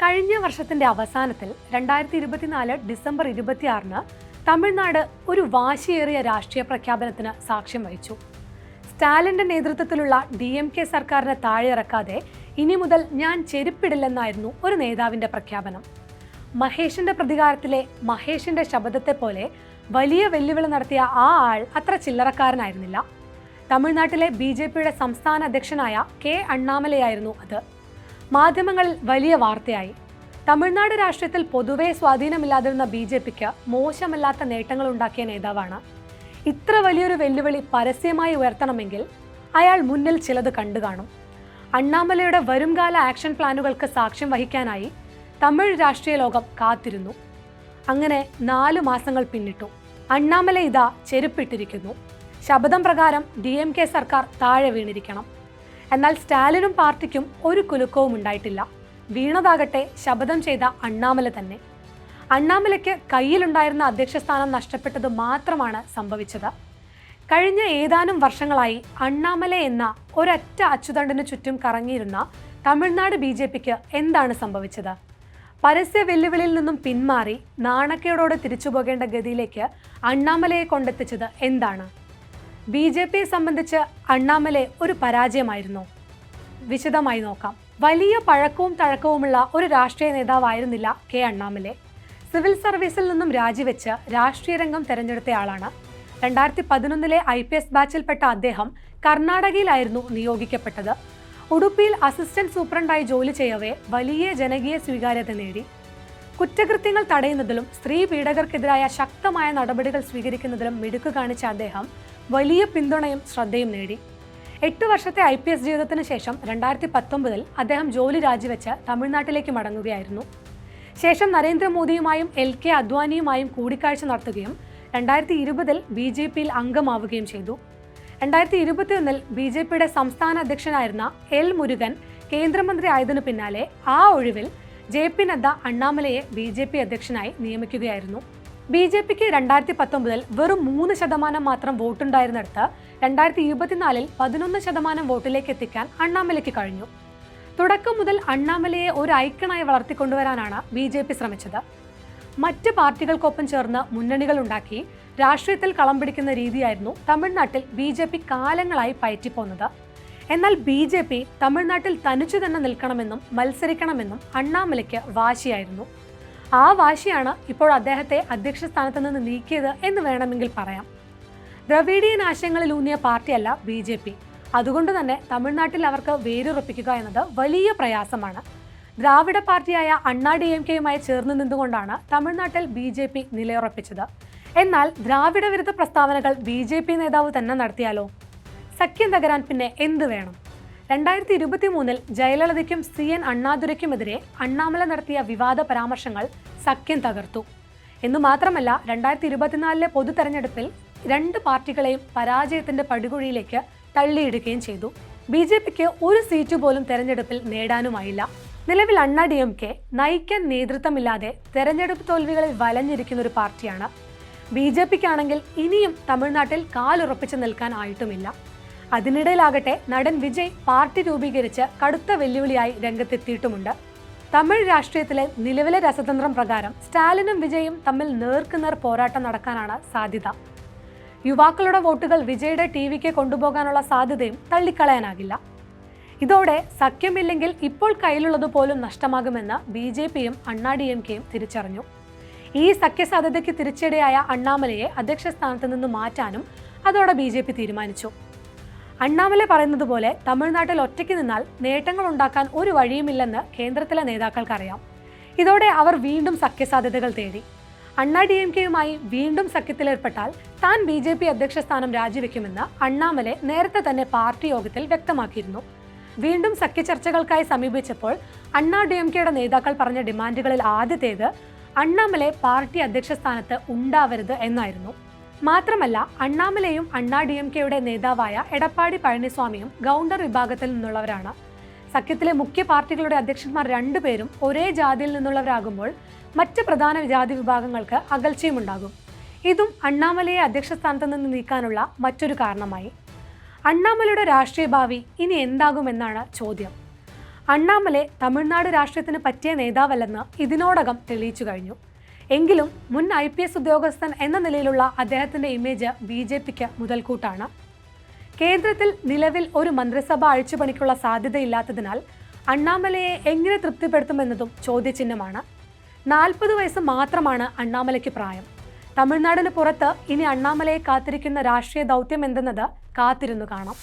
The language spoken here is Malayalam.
കഴിഞ്ഞ വർഷത്തിന്റെ അവസാനത്തിൽ 2024 ഡിസംബർ 26-ന് തമിഴ്നാട് ഒരു വാശിയേറിയ രാഷ്ട്രീയ പ്രഖ്യാപനത്തിന് സാക്ഷ്യം വഹിച്ചു. സ്റ്റാലിന്റെ നേതൃത്വത്തിലുള്ള DMK സർക്കാരിനെ താഴെയിറക്കാതെ ഇനി മുതൽ ഞാൻ ചെരുപ്പിടില്ലെന്നായിരുന്നു ഒരു നേതാവിന്റെ പ്രഖ്യാപനം. മഹേഷിന്റെ പ്രതികാരത്തിലെ മഹേഷിന്റെ ശബ്ദത്തെ പോലെ വലിയ വെല്ലുവിളി നടത്തിയ ആ ആൾ അത്ര ചില്ലറക്കാരനായിരുന്നില്ല. തമിഴ്നാട്ടിലെ BJPയുടെ സംസ്ഥാന അധ്യക്ഷനായ K. അണ്ണാമലയായിരുന്നു അത്. മാധ്യമങ്ങളിൽ വലിയ വാർത്തയായി. തമിഴ്നാട് രാഷ്ട്രീയത്തിൽ പൊതുവെ സ്വാധീനമില്ലാതിരുന്ന BJPക്ക് മോശമല്ലാത്ത നേട്ടങ്ങൾ ഉണ്ടാക്കിയ നേതാവാണ്. ഇത്ര വലിയൊരു വെല്ലുവിളി പരസ്യമായി ഉയർത്തണമെങ്കിൽ അയാൾ മുന്നിൽ ചിലത് കണ്ടു കാണും. അണ്ണാമലയുടെ വരുംകാല ആക്ഷൻ പ്ലാനുകൾക്ക് സാക്ഷ്യം വഹിക്കാനായി തമിഴ് രാഷ്ട്രീയ ലോകം കാത്തിരുന്നു. അങ്ങനെ 4 മാസങ്ങൾ പിന്നിട്ടു. അണ്ണാമല ഇതാ ചെരുപ്പിട്ടിരിക്കുന്നു. ശപഥം പ്രകാരം DMK സർക്കാർ താഴെ വീണിരിക്കണം. എന്നാൽ സ്റ്റാലിനും പാർട്ടിക്കും ഒരു കുലുക്കവും ഉണ്ടായിട്ടില്ല. വീണതാകട്ടെ ശപഥം ചെയ്ത അണ്ണാമല തന്നെ. അണ്ണാമലയ്ക്ക് കയ്യിലുണ്ടായിരുന്ന അധ്യക്ഷ സ്ഥാനം നഷ്ടപ്പെട്ടത് മാത്രമാണ് സംഭവിച്ചത്. കഴിഞ്ഞ ഏതാനും വർഷങ്ങളായി അണ്ണാമല എന്ന ഒരൊറ്റ അച്ചുതണ്ടിന് ചുറ്റും കറങ്ങിയിരുന്ന തമിഴ്നാട് BJPക്ക് എന്താണ് സംഭവിച്ചത്? പരസ്യ വെല്ലുവിളിയിൽ നിന്നും പിന്മാറി നാണക്കേടോടെ തിരിച്ചു പോകേണ്ട ഗതിയിലേക്ക് അണ്ണാമലയെ കൊണ്ടെത്തിച്ചത് എന്താണ്? BJPയെ സംബന്ധിച്ച് അണ്ണാമല ഒരു പരാജയമായിരുന്നോ? വിശദമായി നോക്കാം. വലിയ പഴക്കവും തഴക്കവുമുള്ള ഒരു രാഷ്ട്രീയ നേതാവായിരുന്നില്ല K. അണ്ണാമല. സിവിൽ സർവീസിൽ നിന്നും രാജിവെച്ച് രാഷ്ട്രീയ രംഗം തെരഞ്ഞെടുത്തയാളാണ്. 2011 IPS ബാച്ചിൽപ്പെട്ട അദ്ദേഹം കർണാടകയിലായിരുന്നു നിയോഗിക്കപ്പെട്ടത്. ഉടുപ്പിയിൽ അസിസ്റ്റന്റ് സൂപ്രണ്ടായി ജോലി ചെയ്യവേ വലിയ ജനകീയ സ്വീകാര്യത നേടി. കുറ്റകൃത്യങ്ങൾ തടയുന്നതിലും സ്ത്രീ പീഡകർക്കെതിരായ ശക്തമായ നടപടികൾ സ്വീകരിക്കുന്നതിലും മിടുക്ക് കാണിച്ച അദ്ദേഹം വലിയ പിന്തുണയും ശ്രദ്ധയും നേടി. 8 വർഷത്തെ IPS ജീവിതത്തിന് ശേഷം 2019 അദ്ദേഹം ജോലി രാജിവെച്ച് തമിഴ്നാട്ടിലേക്ക് മടങ്ങുകയായിരുന്നു. ശേഷം നരേന്ദ്രമോദിയുമായും LK അദ്വാനിയുമായും കൂടിക്കാഴ്ച നടത്തുകയും 2020 BJPയിൽ അംഗമാവുകയും ചെയ്തു. 2021 BJPയുടെ സംസ്ഥാന അധ്യക്ഷനായിരുന്ന L. മുരുകൻ കേന്ദ്രമന്ത്രി ആയതിനു പിന്നാലെ ആ ഒഴിവിൽ JP നദ്ദ അണ്ണാമലയെ BJP അധ്യക്ഷനായി നിയമിക്കുകയായിരുന്നു. BJPക്ക് 2019 വെറും 3% മാത്രം വോട്ടുണ്ടായിരുന്നിടത്ത് 2024 11% വോട്ടിലേക്ക് എത്തിക്കാൻ അണ്ണാമലയ്ക്ക് കഴിഞ്ഞു. തുടക്കം മുതൽ അണ്ണാമലയെ ഒരു ഐക്കണായി വളർത്തിക്കൊണ്ടുവരാനാണ് BJP ശ്രമിച്ചത്. മറ്റ് പാർട്ടികൾക്കൊപ്പം ചേർന്ന് മുന്നണികൾ ഉണ്ടാക്കി രാഷ്ട്രീയത്തിൽ കളം പിടിക്കുന്ന രീതിയായിരുന്നു തമിഴ്നാട്ടിൽ BJP കാലങ്ങളായി പയറ്റിപ്പോന്നത്. എന്നാൽ BJP തമിഴ്നാട്ടിൽ തനിച്ചു തന്നെ നിൽക്കണമെന്നും മത്സരിക്കണമെന്നും അണ്ണാമലയ്ക്ക് വാശിയായിരുന്നു. ആ വാശിയാണ് ഇപ്പോൾ അദ്ദേഹത്തെ അധ്യക്ഷ സ്ഥാനത്ത് നിന്ന് നീക്കിയത് എന്ന് വേണമെങ്കിൽ പറയാം. ദ്രവീഡിയൻ ആശയങ്ങളിലൂന്നിയ പാർട്ടിയല്ല BJP. അതുകൊണ്ട് തന്നെ തമിഴ്നാട്ടിൽ അവർക്ക് വേരുറപ്പിക്കുക എന്നത് വലിയ പ്രയാസമാണ്. ദ്രാവിഡ പാർട്ടിയായ അണ്ണാ DMKയുമായി ചേർന്ന് നിന്നുകൊണ്ടാണ് തമിഴ്നാട്ടിൽ BJP നിലയുറപ്പിച്ചത്. എന്നാൽ ദ്രാവിഡ വിരുദ്ധ പ്രസ്താവനകൾ BJP നേതാവ് തന്നെ നടത്തിയാലോ? സഖ്യം തകരാൻ പിന്നെ എന്ത് വേണം? 2023 ജയലളിതയ്ക്കും CN അണ്ണാദുരയ്ക്കുമെതിരെ അണ്ണാമല നടത്തിയ വിവാദ പരാമർശങ്ങൾ സഖ്യം തകർത്തു. എന്നു മാത്രമല്ല 2024 പൊതു തെരഞ്ഞെടുപ്പിൽ 2 പാർട്ടികളെയും പരാജയത്തിന്റെ പടുകുഴിയിലേക്ക് തള്ളിയിടുകയും ചെയ്തു. BJPക്ക് ഒരു സീറ്റ് പോലും തെരഞ്ഞെടുപ്പിൽ നേടാനുമായില്ല. നിലവിൽ അണ്ണാ DMK നയിക്കാൻ നേതൃത്വമില്ലാതെ തെരഞ്ഞെടുപ്പ് തോൽവികളിൽ വലഞ്ഞിരിക്കുന്ന ഒരു പാർട്ടിയാണ്. BJPക്കാണെങ്കിൽ ഇനിയും തമിഴ്നാട്ടിൽ കാലുറപ്പിച്ച് നിൽക്കാൻ ആയിട്ടുമില്ല. അതിനിടയിലാകട്ടെ നടൻ വിജയ് പാർട്ടി രൂപീകരിച്ച് കടുത്ത വെല്ലുവിളിയായി രംഗത്തെത്തിയിട്ടുമുണ്ട്. തമിഴ് രാഷ്ട്രീയത്തിലെ നിലവിലെ രസതന്ത്രം പ്രകാരം സ്റ്റാലിനും വിജയും തമ്മിൽ നേർക്കുനേർ പോരാട്ടം നടക്കാനാണ് സാധ്യത. യുവാക്കളുടെ വോട്ടുകൾ വിജയുടെ TVക്ക് കൊണ്ടുപോകാനുള്ള സാധ്യതയും തള്ളിക്കളയാനാകില്ല. ഇതോടെ സഖ്യമില്ലെങ്കിൽ ഇപ്പോൾ കയ്യിലുള്ളതുപോലും നഷ്ടമാകുമെന്ന് BJPയും അണ്ണാ DMKയും തിരിച്ചറിഞ്ഞു. ഈ സഖ്യസാധ്യതയ്ക്ക് തിരിച്ചടിയായ അണ്ണാമലയെ അധ്യക്ഷ സ്ഥാനത്ത് നിന്ന് മാറ്റാനും അതോടെ BJP തീരുമാനിച്ചു. അണ്ണാമല പറയുന്നത് പോലെ തമിഴ്നാട്ടിൽ ഒറ്റയ്ക്ക് നിന്നാൽ നേട്ടങ്ങൾ ഉണ്ടാക്കാൻ ഒരു വഴിയുമില്ലെന്ന് കേന്ദ്രത്തിലെ നേതാക്കൾക്കറിയാം. ഇതോടെ അവർ വീണ്ടും സഖ്യസാധ്യതകൾ തേടി. അണ്ണാ DMKയുമായി വീണ്ടും സഖ്യത്തിലേർപ്പെട്ടാൽ താൻ BJP അധ്യക്ഷ സ്ഥാനം രാജിവെക്കുമെന്ന് അണ്ണാമല നേരത്തെ തന്നെ പാർട്ടി യോഗത്തിൽ വ്യക്തമാക്കിയിരുന്നു. വീണ്ടും സഖ്യ ചർച്ചകൾക്കായി സമീപിച്ചപ്പോൾ അണ്ണാ DMKയുടെ നേതാക്കൾ പറഞ്ഞ ഡിമാൻഡുകളിൽ ആദ്യത്തേത് അണ്ണാമല പാർട്ടി അധ്യക്ഷ സ്ഥാനത്ത് ഉണ്ടാവരുത് എന്നായിരുന്നു. മാത്രമല്ല അണ്ണാമലയും അണ്ണാ DMKയുടെ നേതാവായ എടപ്പാടി പഴനിസ്വാമിയും ഗൗണ്ടർ വിഭാഗത്തിൽ നിന്നുള്ളവരാണ്. സഖ്യത്തിലെ മുഖ്യ പാർട്ടികളുടെ അധ്യക്ഷന്മാർ 2 പേരും ഒരേ ജാതിയിൽ നിന്നുള്ളവരാകുമ്പോൾ മറ്റ് പ്രധാന ജാതി വിഭാഗങ്ങൾക്ക് അകൽച്ചയുമുണ്ടാകും. ഇതും അണ്ണാമലയെ അധ്യക്ഷ സ്ഥാനത്ത് നിന്ന് നീക്കാനുള്ള മറ്റൊരു കാരണമായി. അണ്ണാമലയുടെ രാഷ്ട്രീയ ഭാവി ഇനി എന്താകുമെന്നാണ് ചോദ്യം. അണ്ണാമലൈ തമിഴ്നാട് രാഷ്ട്രീയത്തിന് പറ്റിയ നേതാവല്ലെന്ന് ഇതിനോടകം തെളിയിച്ചു കഴിഞ്ഞു. എങ്കിലും മുൻ IPS ഉദ്യോഗസ്ഥൻ എന്ന നിലയിലുള്ള അദ്ദേഹത്തിന്റെ ഇമേജ് BJPക്ക് മുതൽക്കൂട്ടാണ്. കേന്ദ്രത്തിൽ നിലവിൽ ഒരു മന്ത്രിസഭ അഴിച്ചുപണിക്കുള്ള സാധ്യതയില്ലാത്തതിനാൽ അണ്ണാമലയെ എങ്ങനെ തൃപ്തിപ്പെടുത്തുമെന്നതും ചോദ്യചിഹ്നമാണ്. 40 വയസ്സ് മാത്രമാണ് അണ്ണാമലയ്ക്ക് പ്രായം. തമിഴ്നാടിന് പുറത്ത് ഇനി അണ്ണാമലയെ കാത്തിരിക്കുന്ന രാഷ്ട്രീയ ദൗത്യം എന്തെന്നത് കാത്തിരുന്നു കാണാം.